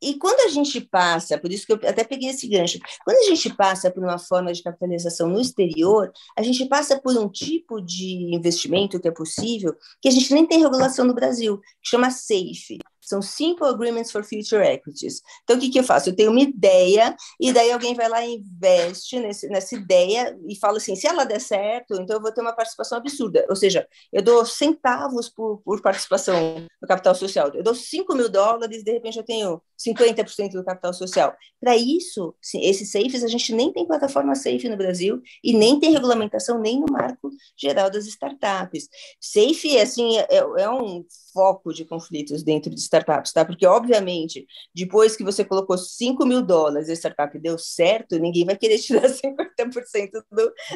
E quando a gente passa, por isso que eu até peguei esse gancho, quando a gente passa por uma forma de capitalização no exterior, a gente passa por um tipo de investimento que é possível, que a gente nem tem regulação no Brasil, que chama SAFE. São Simple Agreements for Future Equities. Então, o que eu faço? Eu tenho uma ideia, e daí alguém vai lá e investe nessa ideia e fala assim, se ela der certo, então eu vou ter uma participação absurda. Ou seja, eu dou centavos por participação no capital social. Eu dou $5.000, de repente eu tenho 50% do capital social. Para isso, esses SAFEs, a gente nem tem plataforma SAFE no Brasil e nem tem regulamentação nem no marco geral das startups. SAFE, assim, é um foco de conflitos dentro de startups, tá? Porque, obviamente, depois que você colocou $5.000 e a startup deu certo, ninguém vai querer tirar 50%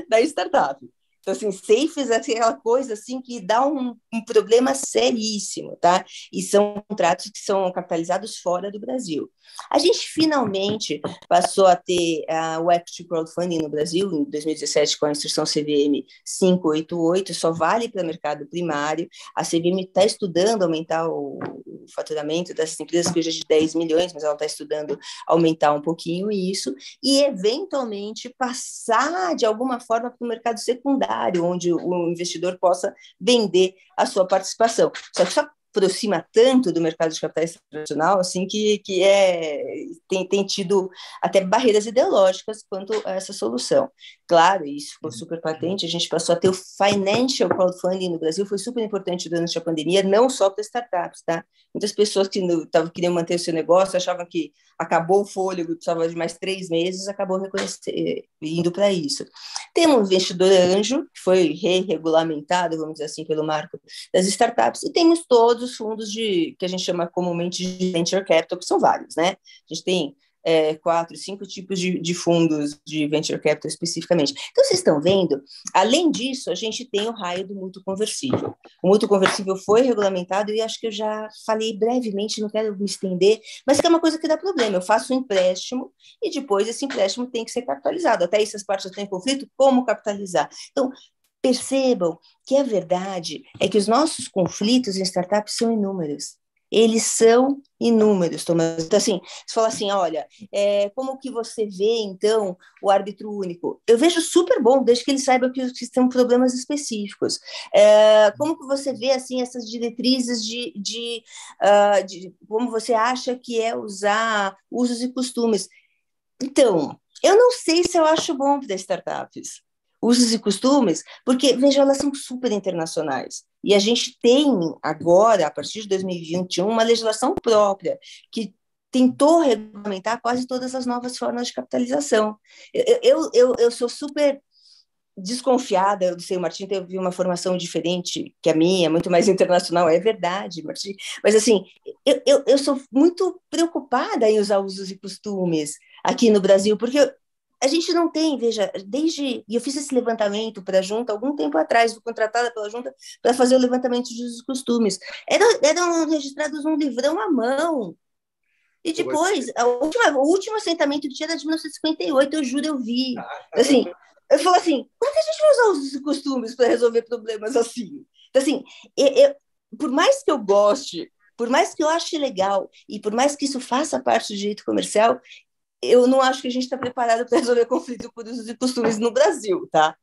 da startup. Então, assim, SAFEs é aquela coisa assim, que dá um problema seríssimo, tá? E são contratos que são capitalizados fora do Brasil. A gente finalmente passou a ter o Equity Crowdfunding no Brasil, em 2017, com a instrução CVM 588, só vale para o mercado primário. A CVM está estudando aumentar o faturamento dessas empresas, que hoje é de 10 milhões, mas ela está estudando aumentar um pouquinho isso, e eventualmente passar, de alguma forma, para o mercado secundário, onde o investidor possa vender a sua participação. Só que só aproxima tanto do mercado de capitais tradicional, assim, que tem tido até barreiras ideológicas quanto a essa solução. Claro, isso ficou super patente, a gente passou a ter o financial crowdfunding no Brasil, foi super importante durante a pandemia, não só para startups, tá? Muitas pessoas que queriam manter o seu negócio, achavam que acabou o fôlego, precisava de mais 3 meses, acabou indo para isso. Temos um investidor anjo, que foi re-regulamentado, vamos dizer assim, pelo marco das startups, e temos todos os fundos que a gente chama comumente de venture capital, que são vários, né? A gente tem 4, 5 tipos de fundos de venture capital especificamente. Então, vocês estão vendo, além disso, a gente tem o raio do mútuo conversível. O mútuo conversível foi regulamentado e acho que eu já falei brevemente, não quero me estender, mas que é uma coisa que dá problema. Eu faço um empréstimo e depois esse empréstimo tem que ser capitalizado. Até essas partes estão em conflito, como capitalizar? Então, percebam que a verdade é que os nossos conflitos em startups são inúmeros. Eles são inúmeros, Tomás. Então, assim, você fala assim, olha, como que você vê, então, o árbitro único? Eu vejo super bom, desde que ele saiba que são problemas específicos. Como que você vê, assim, essas diretrizes de como você acha que é usar usos e costumes? Então, eu não sei se eu acho bom para startups. Usos e costumes, porque, veja, elas são super internacionais. E a gente tem agora, a partir de 2021, uma legislação própria que tentou regulamentar quase todas as novas formas de capitalização. Eu sou super desconfiada, eu sei, o Martim teve uma formação diferente que a minha, muito mais internacional, é verdade, Martim, mas assim, eu sou muito preocupada em usar usos e costumes aqui no Brasil, porque a gente não tem, veja, e eu fiz esse levantamento para a Junta algum tempo atrás, fui contratada pela Junta para fazer o levantamento de usos e costumes. Eram registrados num livrão à mão. E depois, o último assentamento de era de 1958, eu juro, eu vi. Assim, eu falo assim, como que a gente vai usar os usos e costumes para resolver problemas assim? Então, assim, por mais que eu goste, por mais que eu ache legal, e por mais que isso faça parte do direito comercial, eu não acho que a gente está preparado para resolver conflito por usos e costumes no Brasil, tá?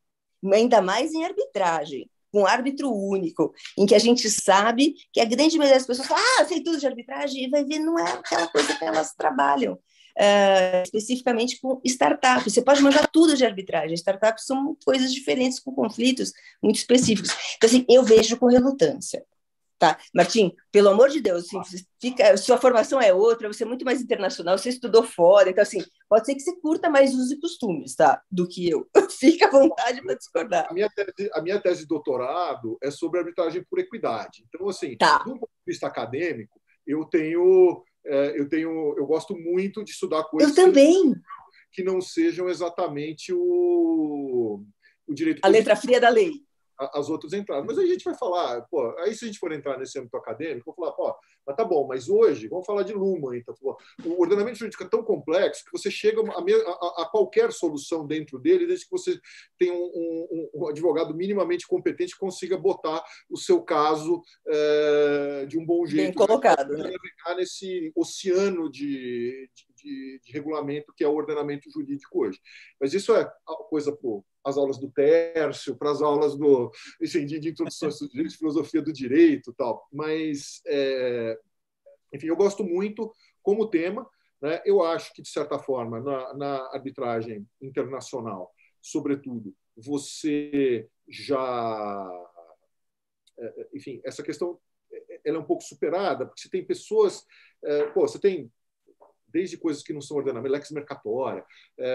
Ainda mais em arbitragem, com árbitro único, em que a gente sabe que a grande maioria das pessoas fala, sei tudo de arbitragem, e vai ver, não é aquela coisa que elas trabalham, especificamente com startups. Você pode mandar tudo de arbitragem, startups são coisas diferentes, com conflitos muito específicos. Então, assim, eu vejo com relutância. Tá, Martim, pelo amor de Deus, assim, sua formação é outra, você é muito mais internacional, você estudou fora, então assim, pode ser que você curta mais usos e costumes, tá, do que eu. Fica à vontade para discordar. A minha tese de doutorado é sobre arbitragem por equidade. Então, assim, tá. do ponto de vista acadêmico, eu gosto muito de estudar coisas que não sejam exatamente o direito a letra fria da lei. As outras entradas. Mas aí a gente vai falar, aí se a gente for entrar nesse âmbito acadêmico, vou falar, mas tá bom, mas hoje, vamos falar de Luhmann, então, o ordenamento jurídico é tão complexo que você chega a qualquer solução dentro dele, desde que você tenha um advogado minimamente competente que consiga botar o seu caso de um bom jeito. Bem colocado, né? Navegar nesse oceano de regulamento que é o ordenamento jurídico hoje. Mas isso é coisa para as aulas do Tércio, para as aulas de introdução de filosofia do direito, tal. Mas Enfim, eu gosto muito como tema, né? Eu acho que, de certa forma, na arbitragem internacional, sobretudo, você já... Enfim, essa questão ela é um pouco superada, porque você tem pessoas... você tem desde coisas que não são ordenamentos, lex mercatória,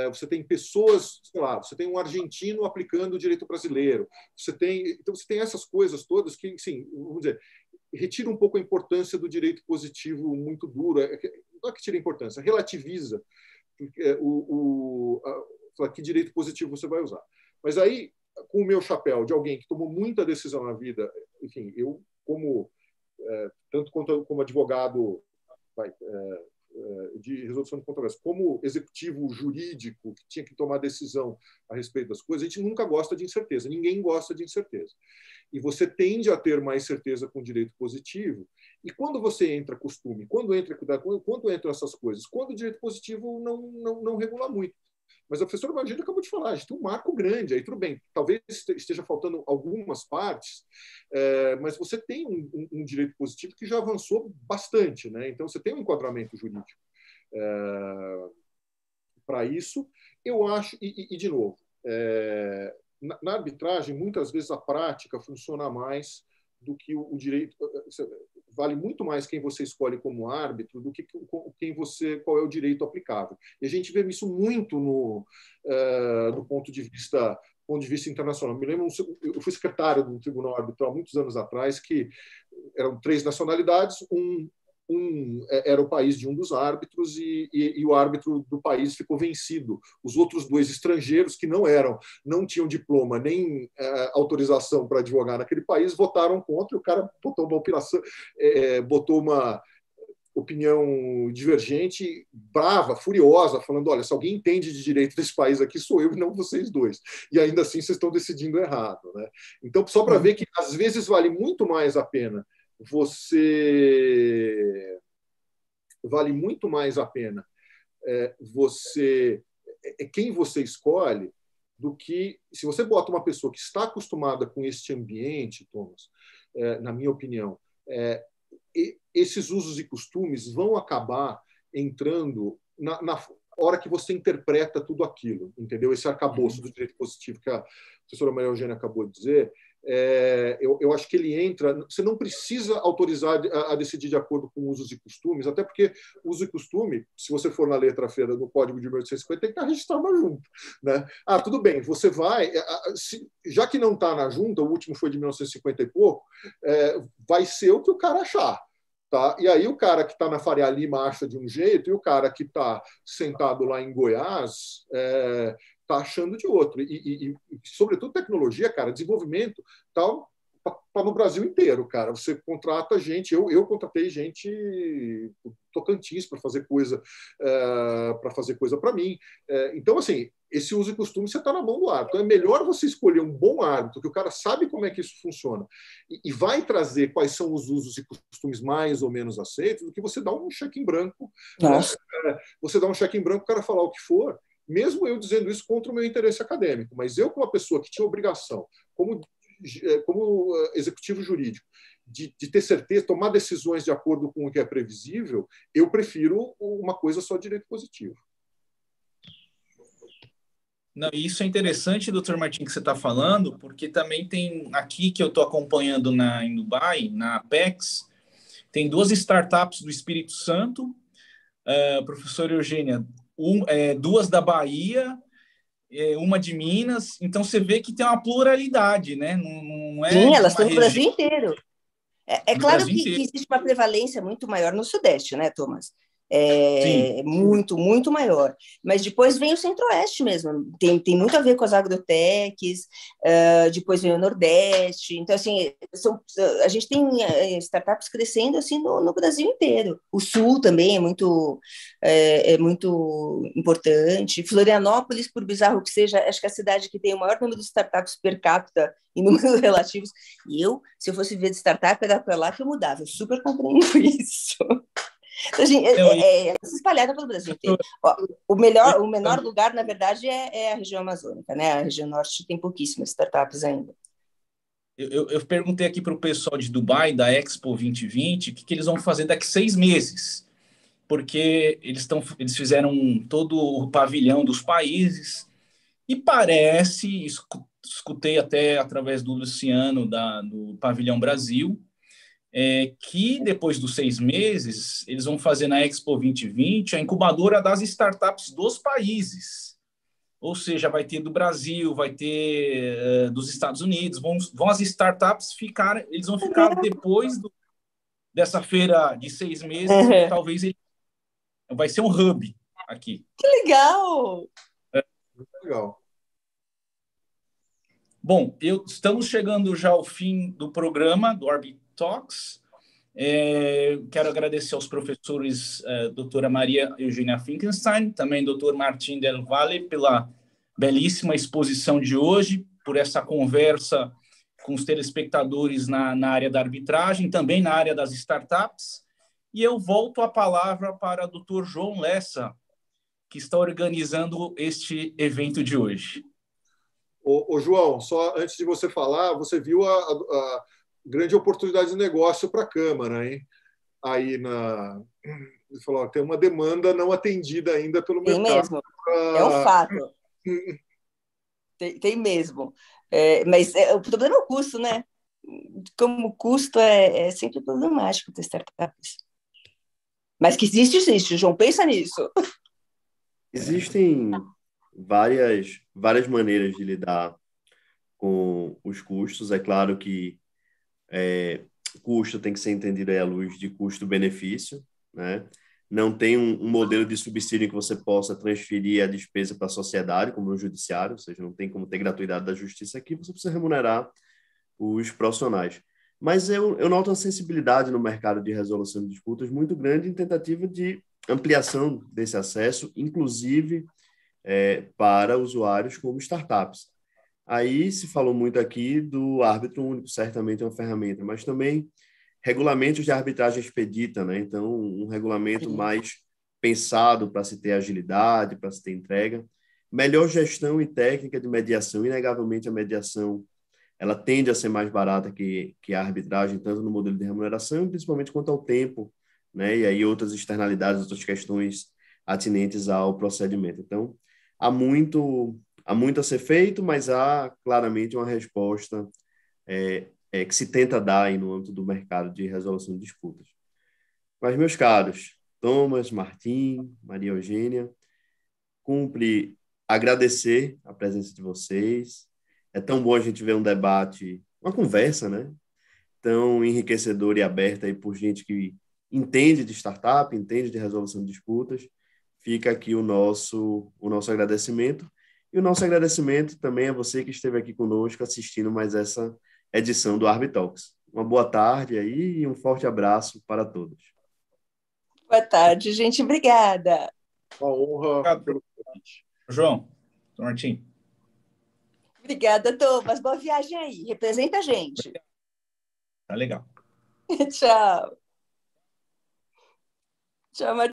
você tem pessoas, sei lá, você tem um argentino aplicando o direito brasileiro, então você tem essas coisas todas que, sim, vamos dizer, retira um pouco a importância do direito positivo muito duro, não é que tira a importância, relativiza que direito positivo você vai usar. Mas aí, com o meu chapéu de alguém que tomou muita decisão na vida, enfim, eu tanto como advogado de resolução de controvérsia, como executivo jurídico que tinha que tomar decisão a respeito das coisas, a gente nunca gosta de incerteza, ninguém gosta de incerteza. E você tende a ter mais certeza com o direito positivo, e quando você entra costume, quando entra essas coisas, quando o direito positivo não regula muito. Mas a professora Margida acabou de falar, a gente tem um marco grande, aí tudo bem, talvez esteja faltando algumas partes, mas você tem um direito positivo que já avançou bastante, né? Então você tem um enquadramento jurídico para isso. Eu acho, e de novo, na arbitragem, muitas vezes a prática funciona mais do que o direito. Vale muito mais quem você escolhe como árbitro do que qual é o direito aplicável. E a gente vê isso muito do ponto de vista internacional. Me lembro, eu fui secretário do Tribunal Arbitral muitos anos atrás, que eram 3 nacionalidades, era o país de um dos árbitros e o árbitro do país ficou vencido. Os outros 2 estrangeiros, que não tinham diploma nem autorização para advogar naquele país, votaram contra, e o cara botou uma opinião divergente, brava, furiosa, falando, olha, se alguém entende de direito desse país aqui, sou eu e não vocês 2. E ainda assim vocês estão decidindo errado, né? Então, só para ver que às vezes vale muito mais a pena quem você escolhe, do que se você bota uma pessoa que está acostumada com este ambiente, Thomas, na minha opinião, esses usos e costumes vão acabar entrando na hora que você interpreta tudo aquilo, entendeu? Esse arcabouço do direito positivo que a professora Maria Eugênia acabou de dizer, eu acho que ele entra... Você não precisa autorizar a decidir de acordo com usos e costumes, até porque uso e costume, se você for na letra feira do Código de 1850, tem que estar registrado junto, né? Tudo bem, você vai... Já que não está na junta, o último foi de 1950 e pouco, vai ser o que o cara achar. Tá? E aí o cara que está na Faria Lima acha de um jeito e o cara que está sentado lá em Goiás está achando de outro. E, sobretudo, tecnologia, cara, desenvolvimento, tal, tá no Brasil inteiro, cara. Você contrata gente, eu contratei gente Tocantins para fazer coisa para mim. Então, assim, esse uso e costume você está na mão do árbitro. Então, é melhor você escolher um bom árbitro, que o cara sabe como é que isso funciona e vai trazer quais são os usos e costumes mais ou menos aceitos, do que você dar um cheque em branco. Você dá um cheque em branco, o cara falar o que for, mesmo eu dizendo isso contra o meu interesse acadêmico, mas eu, como uma pessoa que tinha obrigação, como executivo jurídico, de ter certeza, tomar decisões de acordo com o que é previsível, eu prefiro uma coisa só de direito positivo. Não, isso é interessante, doutor Martim, que você está falando, porque também tem aqui que eu estou acompanhando em Dubai, na Apex, tem 2 startups do Espírito Santo, professora Eugênia, 2 da Bahia, uma de Minas, então você vê que tem uma pluralidade, né? Não Sim, elas estão no Brasil inteiro. É claro que inteiro. existe uma prevalência muito maior no Sudeste, né, Thomas? Sim. Muito, muito maior. Mas depois vem o Centro-Oeste mesmo, tem muito a ver com as agrotechs, depois vem o Nordeste. Então, assim, a gente tem startups crescendo assim no Brasil inteiro. O Sul também é muito importante. Florianópolis, por bizarro que seja, acho que é a cidade que tem o maior número de startups per capita em números relativos. E se eu fosse viver de startup, era para lá que eu mudava. Eu super compreendo isso. Então, assim, espalhada pelo Brasil inteiro. O menor lugar, na verdade, é a região amazônica, né? A região norte tem pouquíssimas startups ainda. eu perguntei aqui para o pessoal de Dubai, da Expo 2020, o que eles vão fazer daqui 6 meses, porque eles fizeram todo o pavilhão dos países, e parece, escutei até através do Luciano, do Pavilhão Brasil, que depois dos 6 meses, eles vão fazer na Expo 2020 a incubadora das startups dos países. Ou seja, vai ter do Brasil, vai ter dos Estados Unidos, vão as startups ficar, eles vão ficar depois dessa feira de 6 meses, talvez vai ser um hub aqui. Que legal! Legal. Bom, estamos chegando já ao fim do programa do Arbi Talks. Quero agradecer aos professores doutora Maria Eugênia Finkelstein, também doutor Martim Del Valle, pela belíssima exposição de hoje, por essa conversa com os telespectadores na área da arbitragem, também na área das startups. E eu volto a palavra para o doutor João Lessa, que está organizando este evento de hoje. Ô, João, só antes de você falar, você viu a grande oportunidade de negócio para a Câmara, hein? Aí ele falou, tem uma demanda não atendida ainda pelo mercado. Tem mesmo, é um fato. Tem mesmo. Mas o problema é o custo, né? Como o custo é sempre problemático ter startups. Mas que existe, João, pensa nisso. Existem várias maneiras de lidar com os custos. É claro que custo tem que ser entendido à luz de custo-benefício, né? Não tem um modelo de subsídio que você possa transferir a despesa para a sociedade, como no judiciário, ou seja, não tem como ter gratuidade da justiça aqui, você precisa remunerar os profissionais. Mas eu noto uma sensibilidade no mercado de resolução de disputas muito grande em tentativa de ampliação desse acesso, inclusive para usuários como startups. Aí se falou muito aqui do árbitro único, certamente é uma ferramenta, mas também regulamentos de arbitragem expedita, né? Então, um regulamento mais pensado para se ter agilidade, para se ter entrega. Melhor gestão e técnica de mediação. Inegavelmente, a mediação ela tende a ser mais barata que a arbitragem, tanto no modelo de remuneração, principalmente quanto ao tempo, né? E aí outras externalidades, outras questões atinentes ao procedimento. Então, há muito a ser feito, mas há claramente uma resposta que se tenta dar aí no âmbito do mercado de resolução de disputas. Mas, meus caros, Thomas, Martim, Maria Eugênia, cumpre agradecer a presença de vocês. É tão bom a gente ver um debate, uma conversa, né? Tão enriquecedora e aberta aí por gente que entende de startup, entende de resolução de disputas. Fica aqui o nosso agradecimento. E o nosso agradecimento também a você que esteve aqui conosco assistindo mais essa edição do Arbi Talks. Uma boa tarde aí e um forte abraço para todos. Boa tarde, gente. Obrigada. Uma honra pelo convite. João, Martim. Obrigada, Thomas. Boa viagem aí. Representa a gente. Tá legal. Tchau. Tchau, Martim.